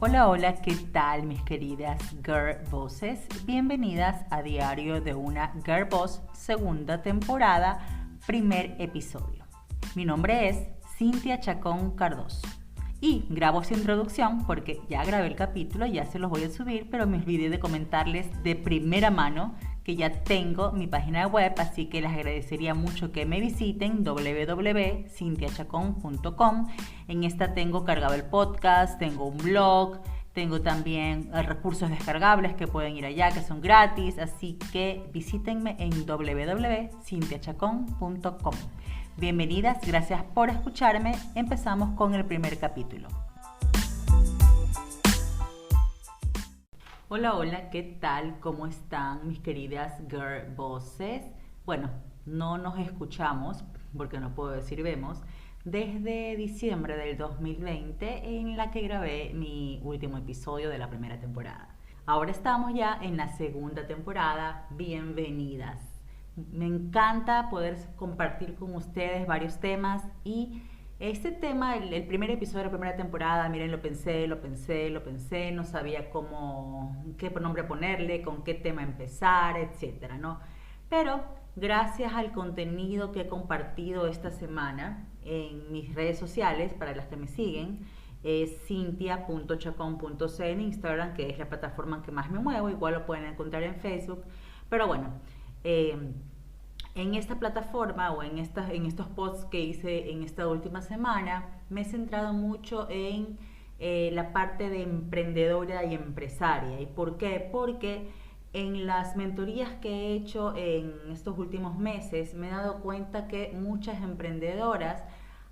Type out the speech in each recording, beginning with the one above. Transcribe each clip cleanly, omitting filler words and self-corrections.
Hola, hola, ¿qué tal mis queridas Girl Bosses? Bienvenidas a Diario de una Girl Boss, segunda temporada, primer episodio. Mi nombre es Cintia Chacón Cardoso y grabo esta introducción porque ya grabé el capítulo, ya se los voy a subir, pero me olvidé de comentarles de primera mano que ya tengo mi página web, así que les agradecería mucho que me visiten www.cintiachacon.com. En esta tengo cargado el podcast, tengo un blog, tengo también recursos descargables que pueden ir allá, que son gratis, así que visítenme en www.cintiachacon.com. Bienvenidas, gracias por escucharme. Empezamos con el primer capítulo. Hola, hola, ¿qué tal? ¿Cómo están mis queridas Girl Bosses? Bueno, no nos escuchamos, porque no puedo decir vemos, desde diciembre del 2020 en la que grabé mi último episodio de la primera temporada. Ahora estamos ya en la segunda temporada, bienvenidas. Me encanta poder compartir con ustedes varios temas y este tema, el primer episodio de la primera temporada, miren, lo pensé, no sabía qué nombre ponerle, con qué tema empezar, etcétera, ¿no? Pero gracias al contenido que he compartido esta semana en mis redes sociales, para las que me siguen, es cintia.chacon.c en Instagram, que es la plataforma en que más me muevo, igual lo pueden encontrar en Facebook, pero bueno, en esta plataforma o en estos posts que hice en esta última semana, me he centrado mucho en la parte de emprendedora y empresaria. ¿Y por qué? Porque en las mentorías que he hecho en estos últimos meses me he dado cuenta que muchas emprendedoras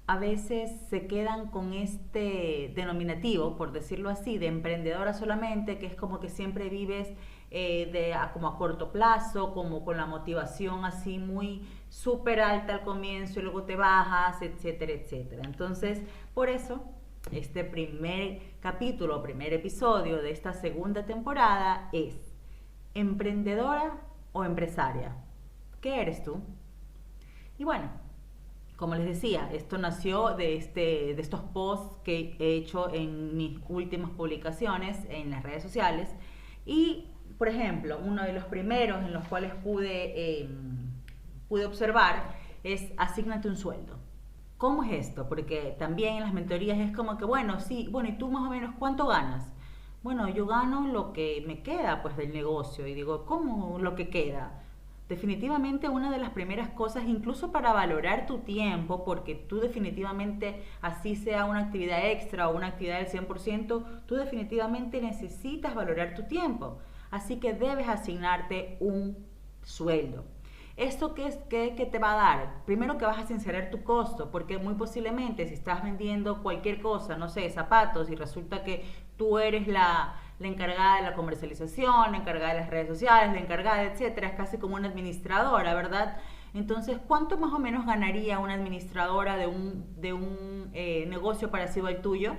a veces se quedan con este denominativo, por decirlo así, de emprendedora solamente, que es como que siempre vives como a corto plazo, como con la motivación así muy súper alta al comienzo y luego te bajas, etcétera, etcétera. Entonces, por eso, este primer capítulo, primer episodio de esta segunda temporada es ¿emprendedora o empresaria? ¿Qué eres tú? Y bueno, como les decía, esto nació de estos posts que he hecho en mis últimas publicaciones en las redes sociales. Y, por ejemplo, uno de los primeros en los cuales pude observar es asígnate un sueldo. ¿Cómo es esto? Porque también en las mentorías es como que, bueno, sí, bueno, ¿y tú más o menos cuánto ganas? Bueno, yo gano lo que me queda pues del negocio. Y digo, ¿cómo lo que queda? Definitivamente una de las primeras cosas, incluso para valorar tu tiempo, porque tú definitivamente, así sea una actividad extra o una actividad del 100%, tú definitivamente necesitas valorar tu tiempo. Así que debes asignarte un sueldo. ¿Esto qué te va a dar? Primero que vas a sincerar tu costo, porque muy posiblemente si estás vendiendo cualquier cosa, no sé, zapatos, y resulta que tú eres la encargada de la comercialización, la encargada de las redes sociales, la encargada, etcétera, es casi como una administradora, ¿verdad? Entonces, ¿cuánto más o menos ganaría una administradora de un negocio parecido al tuyo?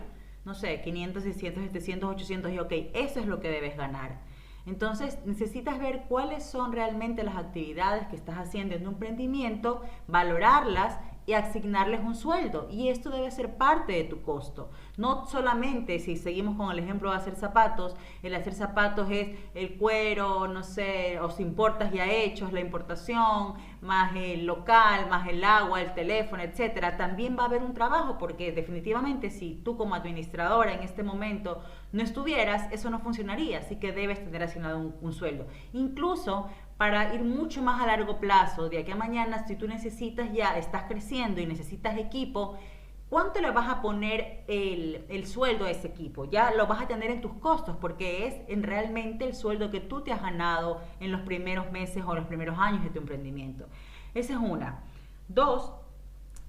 No sé, 500, 600, 700, 800, y ok, eso es lo que debes ganar. Entonces necesitas ver cuáles son realmente las actividades que estás haciendo en un emprendimiento, valorarlas y asignarles un sueldo. Y esto debe ser parte de tu costo. No solamente, si seguimos con el ejemplo de hacer zapatos, el hacer zapatos es el cuero, no sé, o si importas ya hechos, la importación, más el local, más el agua, el teléfono, etcétera. También va a haber un trabajo, porque definitivamente si tú como administradora en este momento no estuvieras, eso no funcionaría. Así que debes tener asignado un sueldo. Incluso para ir mucho más a largo plazo, de aquí a mañana, si tú estás creciendo y necesitas equipo, ¿cuánto le vas a poner el sueldo a ese equipo? Ya lo vas a tener en tus costos, porque es realmente el sueldo que tú te has ganado en los primeros meses o los primeros años de tu emprendimiento. Esa es una. Dos,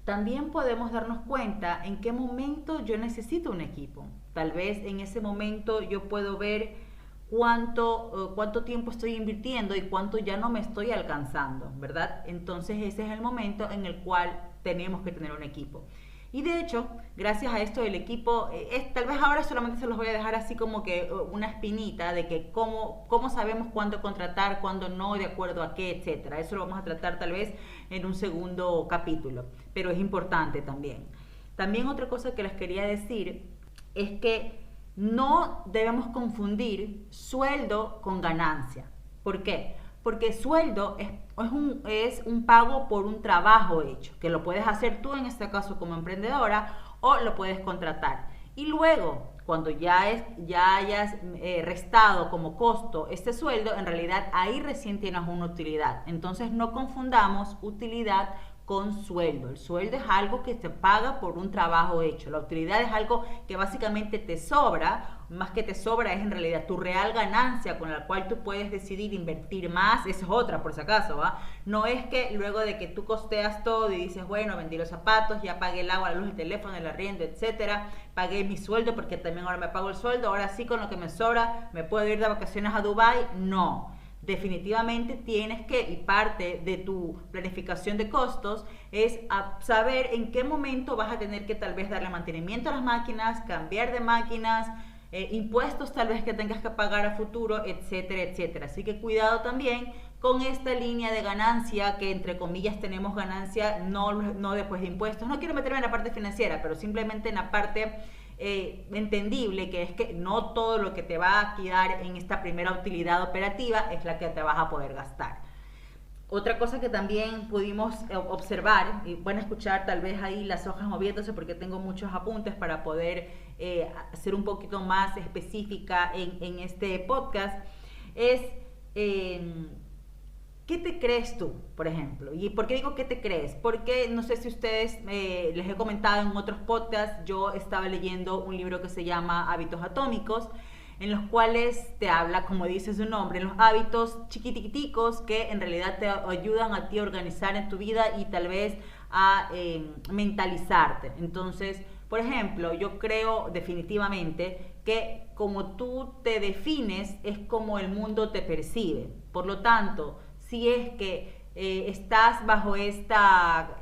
también podemos darnos cuenta en qué momento yo necesito un equipo. Tal vez en ese momento yo puedo ver cuánto tiempo estoy invirtiendo y cuánto ya no me estoy alcanzando, ¿verdad? Entonces ese es el momento en el cual tenemos que tener un equipo. Y de hecho, gracias a esto del equipo, tal vez ahora solamente se los voy a dejar así como que una espinita de que cómo sabemos cuándo contratar, cuándo no, de acuerdo a qué, etcétera. Eso lo vamos a tratar tal vez en un segundo capítulo, pero es importante también. También otra cosa que les quería decir es que no debemos confundir sueldo con ganancia. ¿Por qué? Porque sueldo es un pago por un trabajo hecho, que lo puedes hacer tú en este caso como emprendedora o lo puedes contratar. Y luego, cuando ya hayas restado como costo este sueldo, en realidad ahí recién tienes una utilidad. Entonces no confundamos utilidad con sueldo. El sueldo es algo que se paga por un trabajo hecho. La utilidad es algo que básicamente te sobra, más que te sobra es en realidad tu real ganancia con la cual tú puedes decidir invertir más. Esa es otra, por si acaso, ¿va? No es que luego de que tú costeas todo y dices, bueno, vendí los zapatos, ya pagué el agua, la luz, el teléfono, el arriendo, etcétera, pagué mi sueldo porque también ahora me pago el sueldo, ahora sí con lo que me sobra me puedo ir de vacaciones a Dubái. No. Definitivamente tienes que, y parte de tu planificación de costos es saber en qué momento vas a tener que tal vez darle mantenimiento a las máquinas, cambiar de máquinas, impuestos tal vez que tengas que pagar a futuro, etcétera, etcétera. Así que cuidado también con esta línea de ganancia, que entre comillas tenemos ganancia no después de impuestos. No quiero meterme en la parte financiera, pero simplemente en la parte entendible, que es que no todo lo que te va a quedar en esta primera utilidad operativa es la que te vas a poder gastar. Otra cosa que también pudimos observar, y van a escuchar tal vez ahí las hojas moviéndose porque tengo muchos apuntes para poder ser un poquito más específica en este podcast, es ¿qué te crees tú, por ejemplo? ¿Y por qué digo qué te crees? Porque no sé si ustedes, les he comentado en otros podcasts, yo estaba leyendo un libro que se llama Hábitos Atómicos, en los cuales te habla, como dice su nombre, los hábitos chiquiticos que en realidad te ayudan a ti a organizar en tu vida y tal vez a mentalizarte. Entonces, por ejemplo, yo creo definitivamente que como tú te defines es como el mundo te percibe. Por lo tanto, si es que estás bajo esta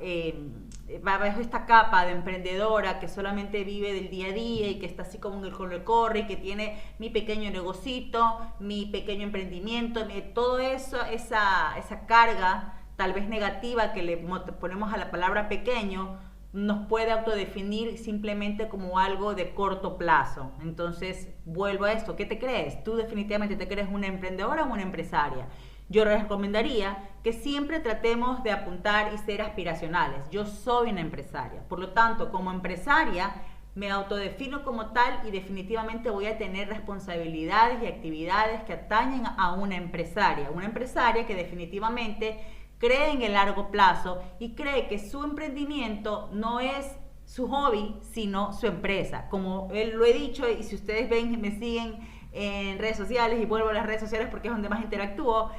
capa de emprendedora que solamente vive del día a día y que está así como en el corre y que tiene mi pequeño negocito, mi pequeño emprendimiento, todo eso, esa carga tal vez negativa que le ponemos a la palabra pequeño, nos puede autodefinir simplemente como algo de corto plazo. Entonces, vuelvo a esto, ¿qué te crees? ¿Tú definitivamente te crees una emprendedora o una empresaria? Yo les recomendaría que siempre tratemos de apuntar y ser aspiracionales. Yo soy una empresaria, por lo tanto, como empresaria me autodefino como tal y definitivamente voy a tener responsabilidades y actividades que atañen a una empresaria que definitivamente cree en el largo plazo y cree que su emprendimiento no es su hobby, sino su empresa. Como lo he dicho, y si ustedes ven, me siguen en redes sociales, y vuelvo a las redes sociales porque es donde más interactúo,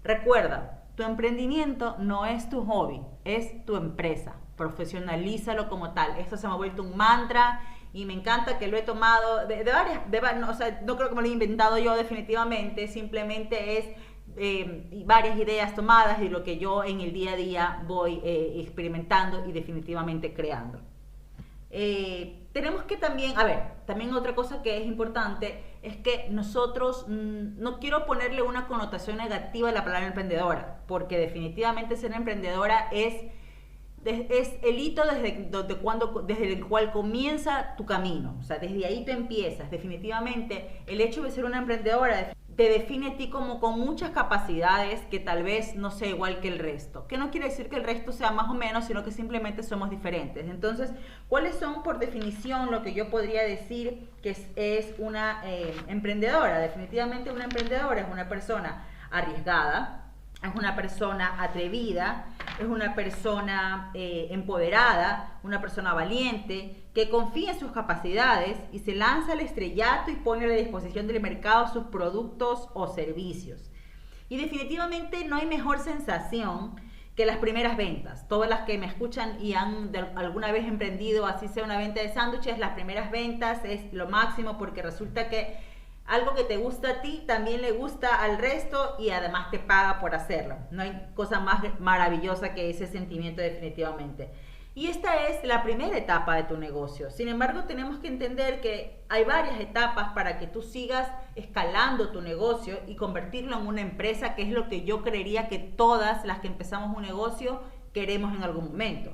recuerda, tu emprendimiento no es tu hobby, es tu empresa. Profesionalízalo como tal. Esto se me ha vuelto un mantra y me encanta que lo he tomado de varias, o sea, no creo que me lo he inventado yo definitivamente, simplemente es varias ideas tomadas de lo que yo en el día a día voy experimentando y definitivamente creando. Tenemos que también, también otra cosa que es importante es que nosotros, no quiero ponerle una connotación negativa a la palabra emprendedora, porque definitivamente ser emprendedora es el hito desde el cual comienza tu camino, o sea, desde ahí tú empiezas. Definitivamente el hecho de ser una emprendedora te define a ti como con muchas capacidades que tal vez no sea igual que el resto, que no quiere decir que el resto sea más o menos, sino que simplemente somos diferentes. Entonces, ¿cuáles son por definición lo que yo podría decir que es una emprendedora? Definitivamente una emprendedora es una persona arriesgada, es una persona atrevida, es una persona empoderada, una persona valiente, que confía en sus capacidades y se lanza al estrellato y pone a la disposición del mercado sus productos o servicios. Y definitivamente no hay mejor sensación que las primeras ventas. Todas las que me escuchan y han alguna vez emprendido, así sea una venta de sándwiches, las primeras ventas es lo máximo, porque resulta que algo que te gusta a ti también le gusta al resto y además te paga por hacerlo. No hay cosa más maravillosa que ese sentimiento, definitivamente. Y esta es la primera etapa de tu negocio. Sin embargo, tenemos que entender que hay varias etapas para que tú sigas escalando tu negocio y convertirlo en una empresa, que es lo que yo creería que todas las que empezamos un negocio queremos en algún momento.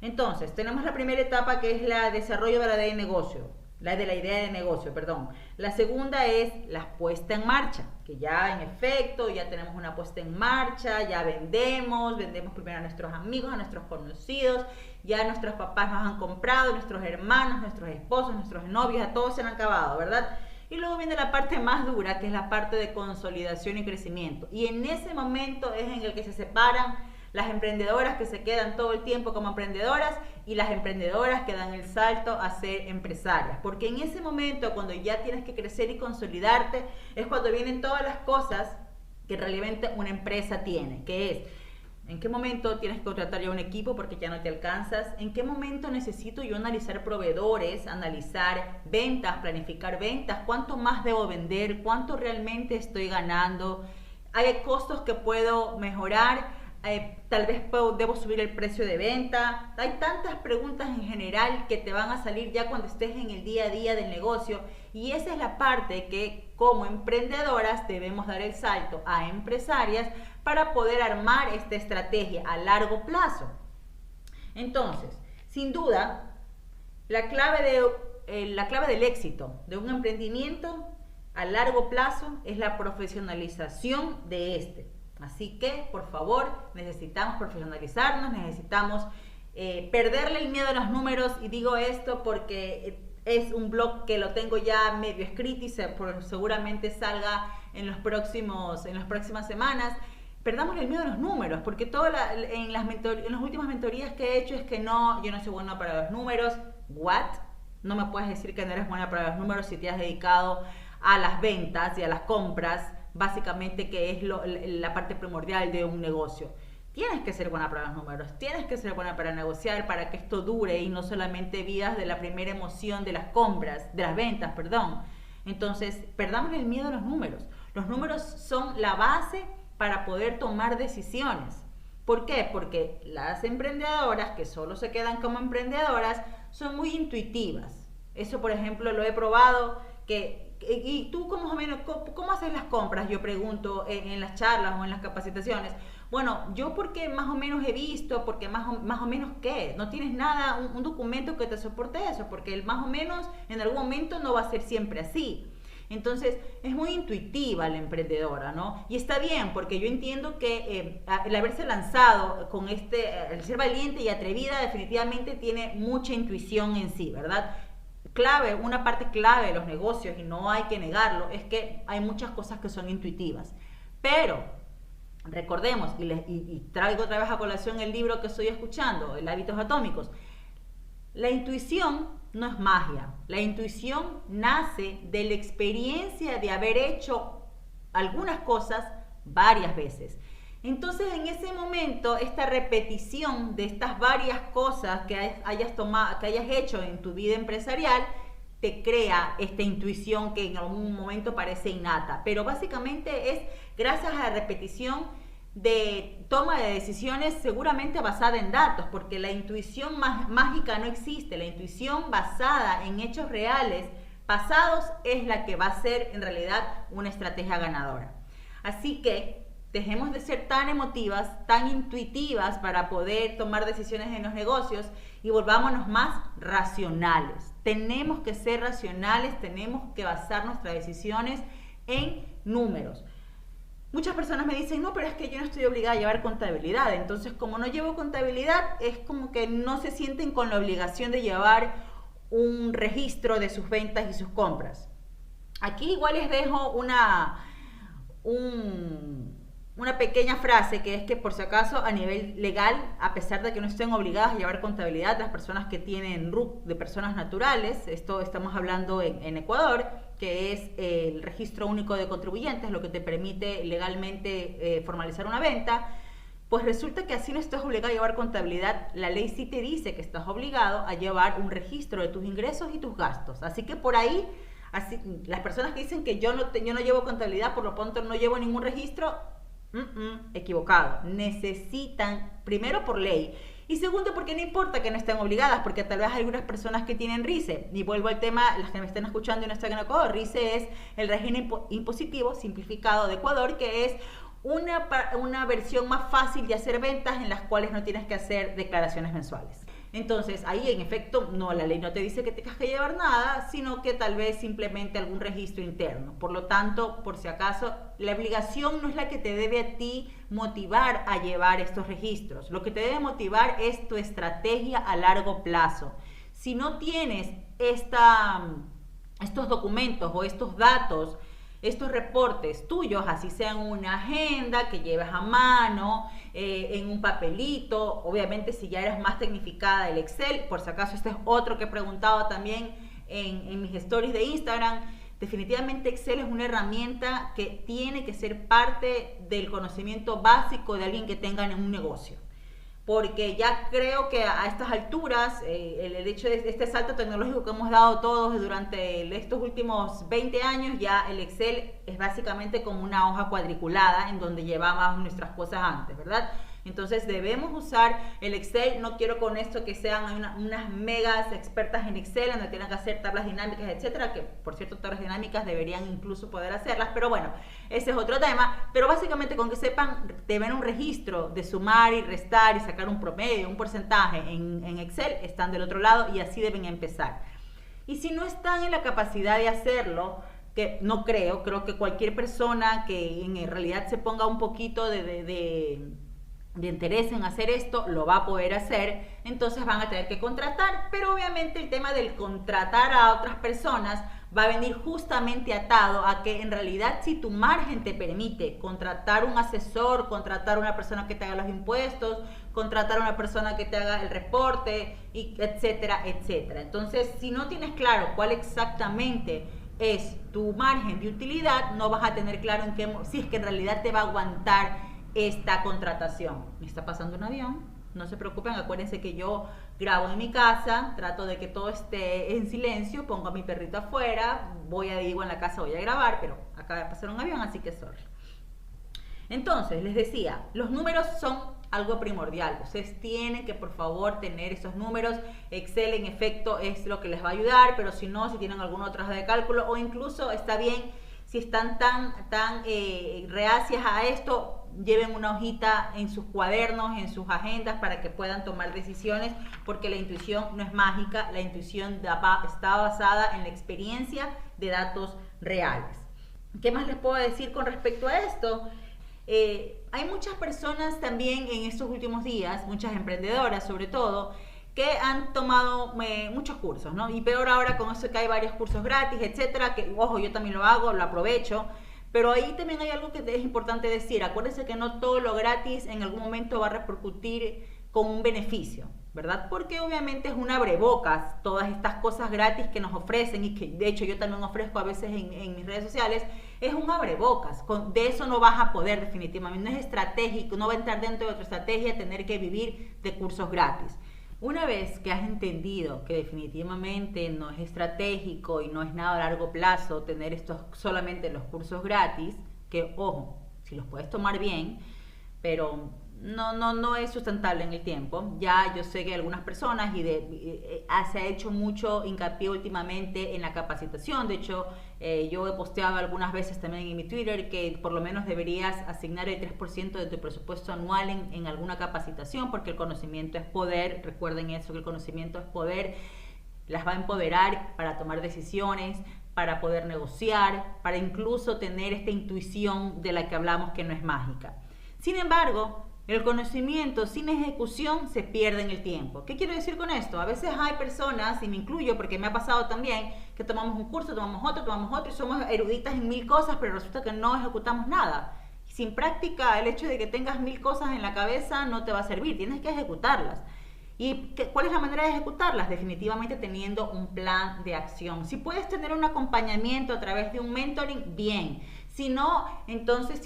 Entonces, tenemos la primera etapa, que es el desarrollo de la idea de negocio. la de la idea de negocio, perdón. La segunda es la puesta en marcha, que ya en efecto ya tenemos una puesta en marcha, ya vendemos primero a nuestros amigos, a nuestros conocidos, ya nuestros papás nos han comprado, nuestros hermanos, nuestros esposos, nuestros novios, a todos se han acabado, ¿verdad? Y luego viene la parte más dura, que es la parte de consolidación y crecimiento. Y en ese momento es en el que se separan las emprendedoras que se quedan todo el tiempo como emprendedoras y las emprendedoras que dan el salto a ser empresarias. Porque en ese momento, cuando ya tienes que crecer y consolidarte, es cuando vienen todas las cosas que realmente una empresa tiene, que es: ¿en qué momento tienes que contratar ya un equipo porque ya no te alcanzas? ¿En qué momento necesito yo analizar proveedores, analizar ventas, planificar ventas? ¿Cuánto más debo vender? ¿Cuánto realmente estoy ganando? ¿Hay costos que puedo mejorar? Tal vez debo subir el precio de venta. Hay tantas preguntas en general que te van a salir ya cuando estés en el día a día del negocio, y esa es la parte que como emprendedoras debemos dar el salto a empresarias para poder armar esta estrategia a largo plazo. Entonces, sin duda, la clave del éxito de un emprendimiento a largo plazo es la profesionalización de este. Así que, por favor, necesitamos profesionalizarnos, necesitamos perderle el miedo a los números, y digo esto porque es un blog que lo tengo ya medio escrito y seguramente salga en las próximas semanas. Perdamos el miedo a los números, porque en las últimas mentorías que he hecho es que no, yo no soy buena para los números. ¿What? No me puedes decir que no eres buena para los números si te has dedicado a las ventas y a las compras, básicamente, que es la parte primordial de un negocio. Tienes que ser buena para los números, tienes que ser buena para negociar, para que esto dure y no solamente vivas de la primera emoción de las compras, de las ventas, perdón. Entonces, perdamos el miedo a los números. Los números son la base para poder tomar decisiones. ¿Por qué? Porque las emprendedoras que solo se quedan como emprendedoras son muy intuitivas. Eso, por ejemplo, lo he probado. ¿Y tú más o menos cómo haces las compras? Yo pregunto en las charlas o en las capacitaciones. Bueno, yo porque más o menos he visto, porque más o menos ¿qué? No tienes nada, un documento que te soporte eso, porque el más o menos en algún momento no va a ser siempre así. Entonces, es muy intuitiva la emprendedora, ¿no? Y está bien, porque yo entiendo que el haberse lanzado con el ser valiente y atrevida, definitivamente tiene mucha intuición en sí, ¿verdad? Una parte clave de los negocios, y no hay que negarlo, es que hay muchas cosas que son intuitivas. Pero recordemos, y traigo otra vez a colación el libro que estoy escuchando, el Hábitos Atómicos. La intuición no es magia. La intuición nace de la experiencia de haber hecho algunas cosas varias veces. Entonces, en ese momento, esta repetición de estas varias cosas que hayas hecho en tu vida empresarial te crea esta intuición que en algún momento parece innata, pero básicamente es gracias a la repetición de toma de decisiones seguramente basada en datos, porque la intuición mágica no existe. La intuición basada en hechos reales pasados es la que va a ser en realidad una estrategia ganadora. Así que dejemos de ser tan emotivas, tan intuitivas para poder tomar decisiones en los negocios y volvámonos más racionales. Tenemos que ser racionales, tenemos que basar nuestras decisiones en números. Muchas personas me dicen, no, pero es que yo no estoy obligada a llevar contabilidad. Entonces, como no llevo contabilidad, es como que no se sienten con la obligación de llevar un registro de sus ventas y sus compras. Aquí igual les dejo una pequeña frase, que es que por si acaso a nivel legal, a pesar de que no estén obligadas a llevar contabilidad, las personas que tienen RUC de personas naturales, esto estamos hablando en Ecuador, que es el registro único de contribuyentes, lo que te permite legalmente formalizar una venta, pues resulta que así no estás obligado a llevar contabilidad. La ley sí te dice que estás obligado a llevar un registro de tus ingresos y tus gastos. Así que por ahí, las personas que dicen que yo no llevo contabilidad, por lo pronto no llevo ningún registro, equivocado. Necesitan, primero por ley, y segundo porque no importa que no estén obligadas, porque tal vez hay algunas personas que tienen RICE, y vuelvo al tema, las que me estén escuchando y no están en Ecuador. RICE es el régimen impositivo simplificado de Ecuador, que es una versión más fácil de hacer ventas en las cuales no tienes que hacer declaraciones mensuales. Entonces, ahí en efecto, no, la ley no te dice que tengas que llevar nada, sino que tal vez simplemente algún registro interno. Por lo tanto, por si acaso, la obligación no es la que te debe a ti motivar a llevar estos registros. Lo que te debe motivar es tu estrategia a largo plazo. Si no tienes estos documentos o estos datos, estos reportes tuyos, así sean una agenda que lleves a mano, en un papelito, obviamente si ya eres más tecnificada el Excel, por si acaso este es otro que he preguntado también en mis stories de Instagram, definitivamente Excel es una herramienta que tiene que ser parte del conocimiento básico de alguien que tenga un negocio. Porque ya creo que a estas alturas, el hecho de este salto tecnológico que hemos dado todos durante estos últimos 20 años, ya el Excel es básicamente como una hoja cuadriculada en donde llevábamos nuestras cosas antes, ¿verdad? Entonces debemos usar el Excel. No quiero con esto que sean unas megas expertas en Excel, donde tengan que hacer tablas dinámicas, etcétera, que por cierto tablas dinámicas deberían incluso poder hacerlas, pero bueno, ese es otro tema. Pero básicamente con que sepan tener un registro de sumar y restar y sacar un promedio, un porcentaje en Excel, están del otro lado y así deben empezar. Y si no están en la capacidad de hacerlo, que no creo que cualquier persona que en realidad se ponga un poquito de interés en hacer esto, lo va a poder hacer. Entonces van a tener que contratar, pero obviamente el tema del contratar a otras personas va a venir justamente atado a que en realidad si tu margen te permite contratar un asesor, contratar una persona que te haga los impuestos, contratar una persona que te haga el reporte, y etcétera, etcétera. Entonces, si no tienes claro cuál exactamente es tu margen de utilidad, no vas a tener claro si es que en realidad te va a aguantar esta contratación. Me está pasando un avión, no se preocupen, acuérdense que yo grabo en mi casa, trato de que todo esté en silencio, pongo a mi perrito afuera, digo en la casa voy a grabar, pero acaba de pasar un avión, así que sorry. Entonces, les decía, los números son algo primordial. Ustedes tienen que, por favor, tener esos números. Excel, en efecto, es lo que les va a ayudar, pero si no, si tienen alguna otra hoja de cálculo, o incluso está bien, si están tan reacias a esto, lleven una hojita en sus cuadernos, en sus agendas, para que puedan tomar decisiones, porque la intuición no es mágica, la intuición está basada en la experiencia de datos reales. ¿Qué más les puedo decir con respecto a esto? Hay muchas personas también en estos últimos días, muchas emprendedoras sobre todo, que han tomado muchos cursos, ¿no? Y peor ahora con eso que hay varios cursos gratis, etcétera, que ojo, yo también lo hago, lo aprovecho. Pero ahí también hay algo que es importante decir. Acuérdense que no todo lo gratis en algún momento va a repercutir con un beneficio, ¿verdad? Porque obviamente es un abrebocas todas estas cosas gratis que nos ofrecen, y que de hecho yo también ofrezco a veces en mis redes sociales. Es un abrebocas, de eso no vas a poder definitivamente, no es estratégico, no va a entrar dentro de tu estrategia tener que vivir de cursos gratis. Una vez que has entendido que definitivamente no es estratégico y no es nada a largo plazo tener solamente los cursos gratis, que ojo, si los puedes tomar bien, pero no es sustentable en el tiempo. Ya yo sé que algunas personas se ha hecho mucho hincapié últimamente en la capacitación. De hecho, yo he posteado algunas veces también en mi Twitter que por lo menos deberías asignar el 3% de tu presupuesto anual en alguna capacitación, porque el conocimiento es poder. Recuerden eso, que el conocimiento es poder. Las va a empoderar para tomar decisiones, para poder negociar, para incluso tener esta intuición de la que hablamos, que no es mágica. Sin embargo, el conocimiento sin ejecución se pierde en el tiempo. ¿Qué quiero decir con esto? A veces hay personas, y me incluyo porque me ha pasado también, que tomamos un curso, tomamos otro y somos eruditas en 1000 cosas, pero resulta que no ejecutamos nada. Sin práctica, el hecho de que tengas 1000 cosas en la cabeza no te va a servir, tienes que ejecutarlas. ¿Y cuál es la manera de ejecutarlas? Definitivamente teniendo un plan de acción. Si puedes tener un acompañamiento a través de un mentoring, bien. Si no, entonces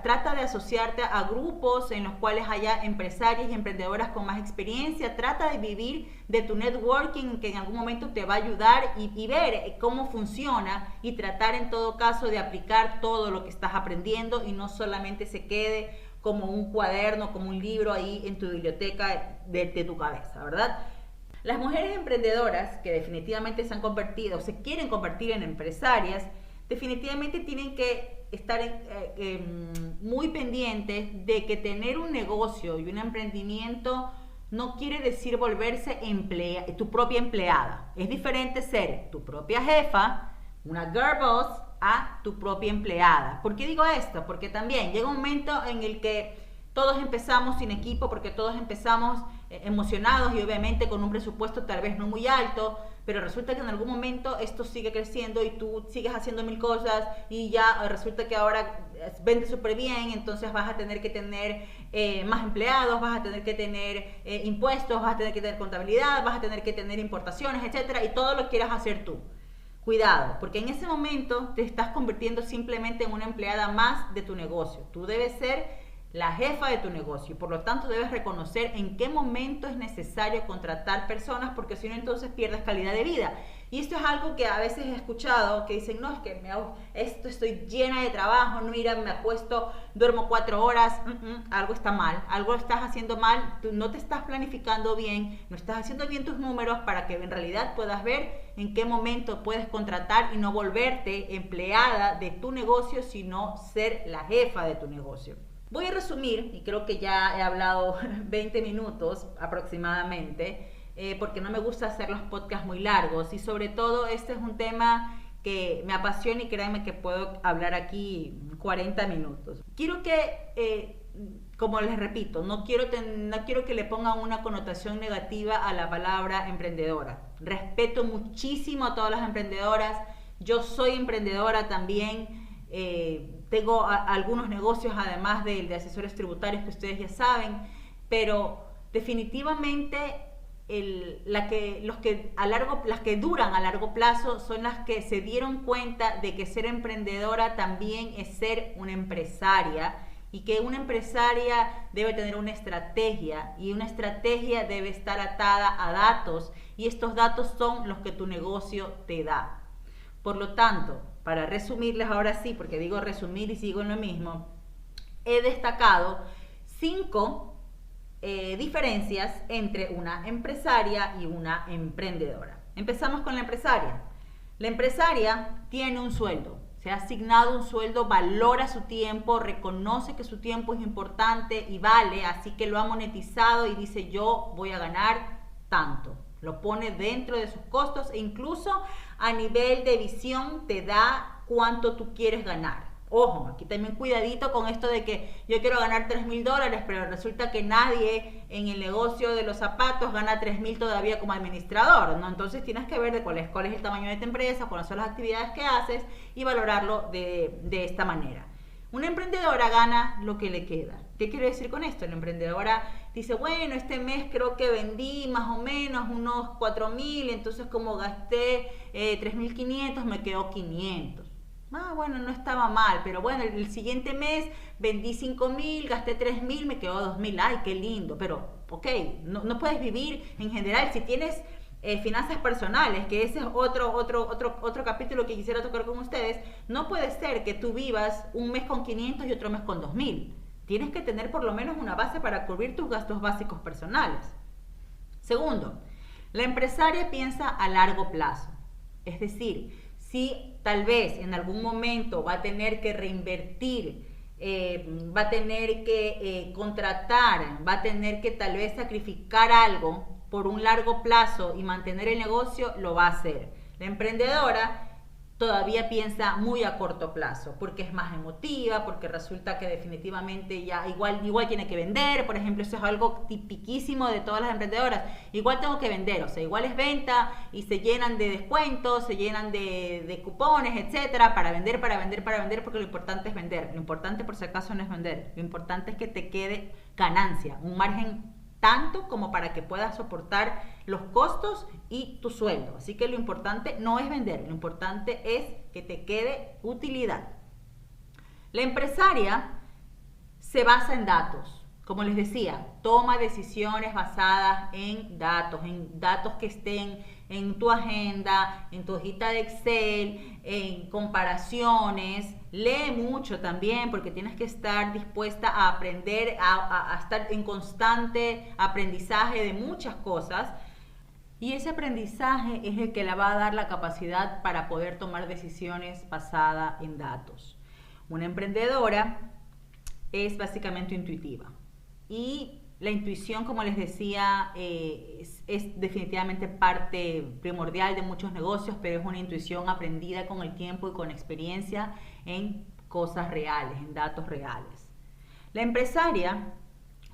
trata de asociarte a grupos en los cuales haya empresarias y emprendedoras con más experiencia. Trata de vivir de tu networking, que en algún momento te va a ayudar, y ver cómo funciona, y tratar en todo caso de aplicar todo lo que estás aprendiendo y no solamente se quede como un cuaderno, como un libro ahí en tu biblioteca de tu cabeza, ¿verdad? Las mujeres emprendedoras que definitivamente se han convertido, se quieren convertir en empresarias, definitivamente tienen que estar muy pendientes de que tener un negocio y un emprendimiento no quiere decir volverse tu propia empleada. Es diferente ser tu propia jefa, una girl boss, a tu propia empleada. ¿Por qué digo esto? Porque también llega un momento en el que todos empezamos sin equipo, porque todos empezamos emocionados y obviamente con un presupuesto tal vez no muy alto, pero resulta que en algún momento esto sigue creciendo y tú sigues haciendo mil cosas y ya resulta que ahora vendes súper bien, entonces vas a tener que tener más empleados, vas a tener que tener impuestos, vas a tener que tener contabilidad, vas a tener que tener importaciones, etcétera, y todo lo quieras hacer tú. Cuidado, porque en ese momento te estás convirtiendo simplemente en una empleada más de tu negocio. Tú debes ser la jefa de tu negocio y por lo tanto debes reconocer en qué momento es necesario contratar personas, porque si no entonces pierdes calidad de vida. Y esto es algo que a veces he escuchado, que dicen, no, es que estoy llena de trabajo, no, mira, me acuesto, duermo 4 horas, algo está mal, algo estás haciendo mal, tú no te estás planificando bien, no estás haciendo bien tus números para que en realidad puedas ver en qué momento puedes contratar y no volverte empleada de tu negocio, sino ser la jefa de tu negocio. Voy a resumir, y creo que ya he hablado 20 minutos aproximadamente, porque no me gusta hacer los podcasts muy largos y sobre todo este es un tema que me apasiona y créanme que puedo hablar aquí 40 minutos. Quiero que, como les repito, no quiero que le pongan una connotación negativa a la palabra emprendedora. Respeto muchísimo a todas las emprendedoras, yo soy emprendedora también. Tengo algunos negocios además de asesores tributarios que ustedes ya saben, pero definitivamente las que duran a largo plazo son las que se dieron cuenta de que ser emprendedora también es ser una empresaria y que una empresaria debe tener una estrategia y una estrategia debe estar atada a datos y estos datos son los que tu negocio te da. Por lo tanto, para resumirles ahora sí, porque digo resumir y sigo en lo mismo, he destacado 5 diferencias entre una empresaria y una emprendedora. Empezamos con la empresaria. La empresaria tiene un sueldo, se ha asignado un sueldo, valora su tiempo, reconoce que su tiempo es importante y vale, así que lo ha monetizado y dice yo voy a ganar tanto. Lo pone dentro de sus costos e incluso a nivel de visión te da cuánto tú quieres ganar. Ojo, aquí también cuidadito con esto de que yo quiero ganar $3,000, pero resulta que nadie en el negocio de los zapatos gana 3,000 todavía como administrador, ¿no? Entonces tienes que ver de cuál es el tamaño de tu empresa, cuáles son las actividades que haces y valorarlo de esta manera. Una emprendedora gana lo que le queda. ¿Qué quiero decir con esto? La emprendedora dice, bueno, este mes creo que vendí más o menos unos 4,000, entonces como gasté 3,500, me quedó 500. Bueno, no estaba mal, pero bueno, el siguiente mes vendí 5,000, gasté 3,000, me quedó 2,000. Ay, qué lindo, pero ok, no puedes vivir en general si tienes finanzas personales, que ese es otro capítulo que quisiera tocar con ustedes. No puede ser que tú vivas un mes con 500 y otro mes con 2,000. Tienes que tener por lo menos una base para cubrir tus gastos básicos personales. Segundo, la empresaria piensa a largo plazo. Es decir, si tal vez en algún momento va a tener que reinvertir, va a tener que contratar, va a tener que tal vez sacrificar algo por un largo plazo y mantener el negocio, lo va a hacer. La emprendedora todavía piensa muy a corto plazo, porque es más emotiva, porque resulta que definitivamente ya igual tiene que vender, por ejemplo, eso es algo tipiquísimo de todas las emprendedoras, igual tengo que vender, o sea, igual es venta y se llenan de descuentos, se llenan de cupones, etcétera, para vender, porque lo importante es vender, lo importante por si acaso no es vender, lo importante es que te quede ganancia, un margen tanto como para que puedas soportar los costos y tu sueldo. Así que lo importante no es vender, lo importante es que te quede utilidad. La empresaria se basa en datos. Como les decía, toma decisiones basadas en datos que estén en tu agenda, en tu hojita de Excel, en comparaciones. Lee mucho también porque tienes que estar dispuesta a aprender, a estar en constante aprendizaje de muchas cosas. Y ese aprendizaje es el que le va a dar la capacidad para poder tomar decisiones basadas en datos. Una emprendedora es básicamente intuitiva. Y La intuición, como les decía, es definitivamente parte primordial de muchos negocios, pero es una intuición aprendida con el tiempo y con experiencia en cosas reales, en datos reales. La empresaria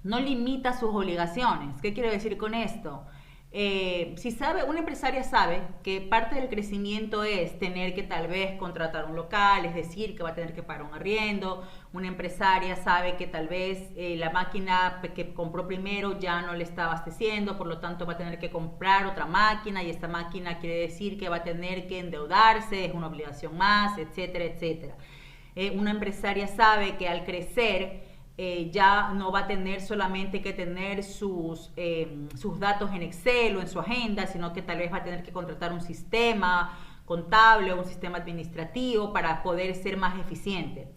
no limita sus obligaciones. ¿Qué quiero decir con esto? Si sabe, una empresaria sabe que parte del crecimiento es tener que tal vez contratar un local, es decir, que va a tener que pagar un arriendo. Una empresaria sabe que tal vez la máquina que compró primero ya no le está abasteciendo, por lo tanto va a tener que comprar otra máquina y esta máquina quiere decir que va a tener que endeudarse, es una obligación más, etcétera, etcétera. Una empresaria sabe que al crecer ya no va a tener solamente que tener sus datos en Excel o en su agenda, sino que tal vez va a tener que contratar un sistema contable o un sistema administrativo para poder ser más eficiente.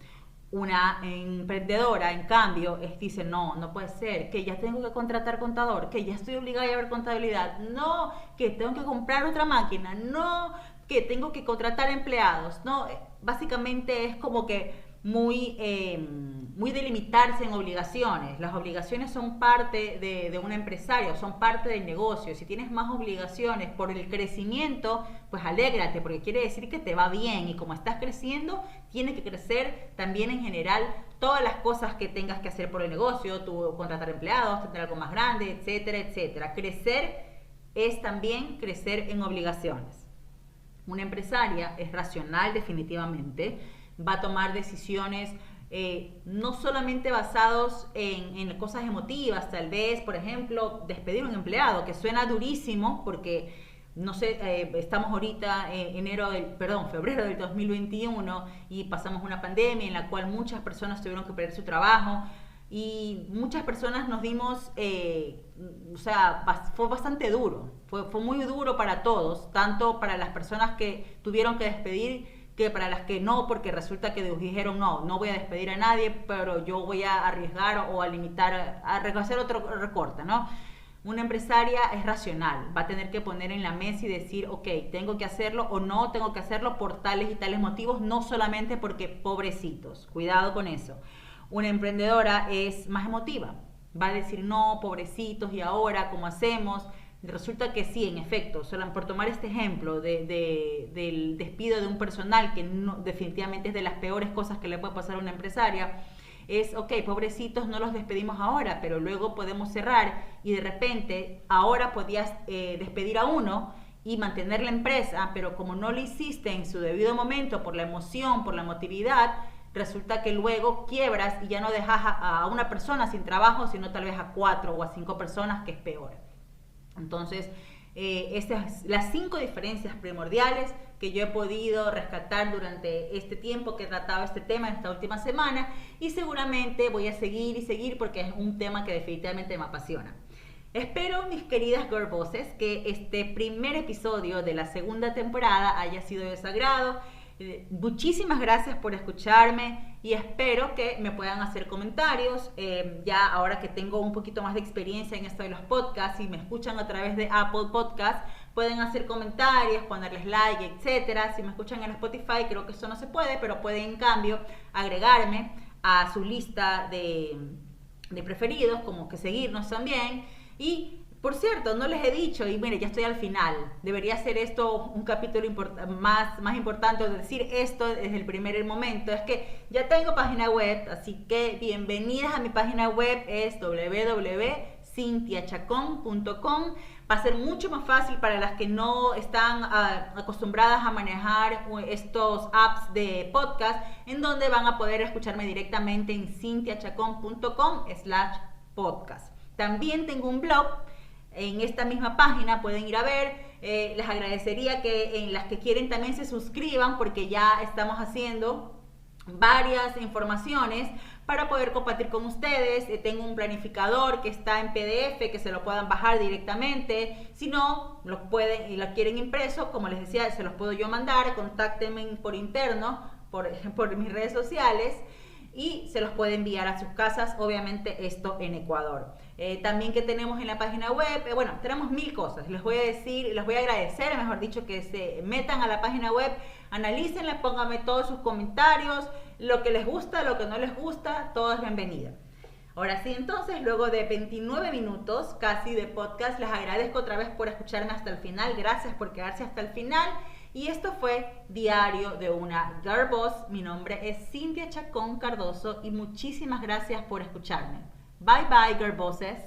Una emprendedora, en cambio, dice, no puede ser, que ya tengo que contratar contador, que ya estoy obligada a ver contabilidad, no, que tengo que comprar otra máquina, no, que tengo que contratar empleados, no, básicamente es como que muy delimitarse en obligaciones. Las obligaciones son parte de un empresario, son parte del negocio. Si tienes más obligaciones por el crecimiento, pues alégrate, porque quiere decir que te va bien y como estás creciendo, tiene que crecer también en general todas las cosas que tengas que hacer por el negocio, tú contratar empleados, tener algo más grande, etcétera, etcétera. Crecer es también crecer en obligaciones. Una empresaria es racional definitivamente, va a tomar decisiones no solamente basados en cosas emotivas, tal vez, por ejemplo, despedir a un empleado, que suena durísimo porque, no sé, estamos ahorita en febrero del 2021 y pasamos una pandemia en la cual muchas personas tuvieron que perder su trabajo y muchas personas nos dimos, fue bastante duro, fue muy duro para todos, tanto para las personas que tuvieron que despedir que para las que no, porque resulta que dijeron no voy a despedir a nadie, pero yo voy a arriesgar o a limitar, a hacer otro recorte, ¿no? Una empresaria es racional, va a tener que poner en la mesa y decir, ok, tengo que hacerlo o no tengo que hacerlo por tales y tales motivos, no solamente porque pobrecitos, cuidado con eso. Una emprendedora es más emotiva, va a decir, no, pobrecitos, y ahora, ¿cómo hacemos? Resulta que sí, en efecto, solo por tomar este ejemplo del despido de un personal, que definitivamente es de las peores cosas que le puede pasar a una empresaria, es, ok, pobrecitos, no los despedimos ahora, pero luego podemos cerrar y de repente ahora podías despedir a uno y mantener la empresa, pero como no lo hiciste en su debido momento por la emoción, por la emotividad, resulta que luego quiebras y ya no dejas a una persona sin trabajo, sino tal vez a 4 o a 5 personas, que es peor. Entonces, estas son las 5 diferencias primordiales que yo he podido rescatar durante este tiempo que he tratado este tema en esta última semana, y seguramente voy a seguir y seguir porque es un tema que definitivamente me apasiona. Espero, mis queridas girl bosses, que este primer episodio de la segunda temporada haya sido de su agrado. Muchísimas gracias por escucharme y espero que me puedan hacer comentarios. Ya ahora que tengo un poquito más de experiencia en esto de los podcasts y me escuchan a través de Apple Podcasts, pueden hacer comentarios, ponerles like, etcétera. Si me escuchan en Spotify, creo que eso no se puede, pero pueden en cambio agregarme a su lista de preferidos, como que seguirnos también. Y por cierto, no les he dicho, y mire, ya estoy al final, debería ser esto un capítulo más importante, es decir, esto desde el primer momento, es que ya tengo página web, así que bienvenidas a mi página web, es www.cintiachacon.com. Va a ser mucho más fácil para las que no están acostumbradas a manejar estos apps de podcast, en donde van a poder escucharme directamente en cintiachacon.com/podcast. También tengo un blog. En esta misma página pueden ir a ver, les agradecería que en las que quieren también se suscriban, porque ya estamos haciendo varias informaciones para poder compartir con ustedes. Tengo un planificador que está en PDF, que se lo puedan bajar directamente. Si no, lo pueden y lo quieren impreso, como les decía, se los puedo yo mandar. Contáctenme por interno, por mis redes sociales, y se los puede enviar a sus casas, obviamente esto en Ecuador. También que tenemos en la página web, tenemos 1000 cosas. Les voy a decir, les voy a agradecer, mejor dicho, que se metan a la página web, analícenla, pónganme todos sus comentarios, lo que les gusta, lo que no les gusta, todo es bienvenido. Ahora sí, entonces, luego de 29 minutos casi de podcast, les agradezco otra vez por escucharme hasta el final. Gracias por quedarse hasta el final. Y esto fue Diario de una Girl Boss. Mi nombre es Cintia Chacón Cardoso y muchísimas gracias por escucharme. Bye bye, Girl Bosses.